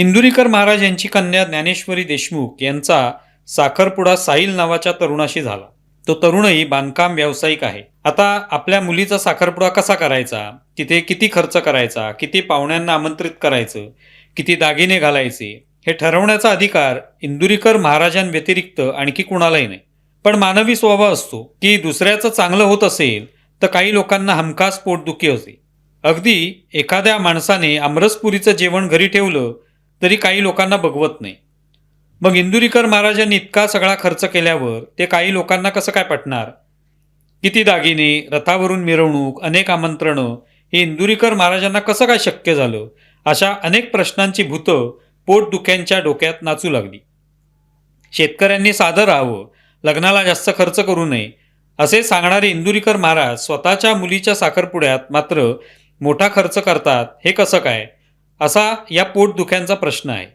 इंदुरीकर महाराज यांची कन्या ज्ञानेश्वरी देशमुख यांचा साखरपुडा साहिल नावाच्या तरुणाशी झाला. तो तरुणही बांधकाम व्यावसायिक आहे. आता आपल्या मुलीचा साखरपुडा कसा करायचा, तिथे किती खर्च करायचा, किती पाहुण्यांना आमंत्रित करायचं, किती दागिने घालायचे हे ठरवण्याचा अधिकार इंदुरीकर महाराजांव्यतिरिक्त आणखी कुणालाही नाही. पण मानवी स्वभाव असतो की दुसऱ्याचं चांगलं होत असेल तर काही लोकांना हमखास पोटदुखी होते. अगदी एखाद्या माणसाने आमरसपुरीचं जेवण घरी ठेवलं तरी काही लोकांना बघवत नाही. मग इंदुरीकर महाराजांनी इतका सगळा खर्च केल्यावर ते काही लोकांना कसं काय पटणार? किती दागिने, रथावरून मिरवणूक, अनेक आमंत्रणं हे इंदुरीकर महाराजांना कसं काय शक्य झालं? अशा अनेक प्रश्नांची भूतं पोटदुख्यांच्या डोक्यात नाचू लागली. शेतकऱ्यांनी साधं राहावं, लग्नाला जास्त खर्च करू नये असे सांगणारे इंदुरीकर महाराज स्वतःच्या मुलीच्या साखरपुड्यात मात्र मोठा खर्च करतात, हे कसं काय? असा या पोटदुख्यांचा प्रश्न आहे.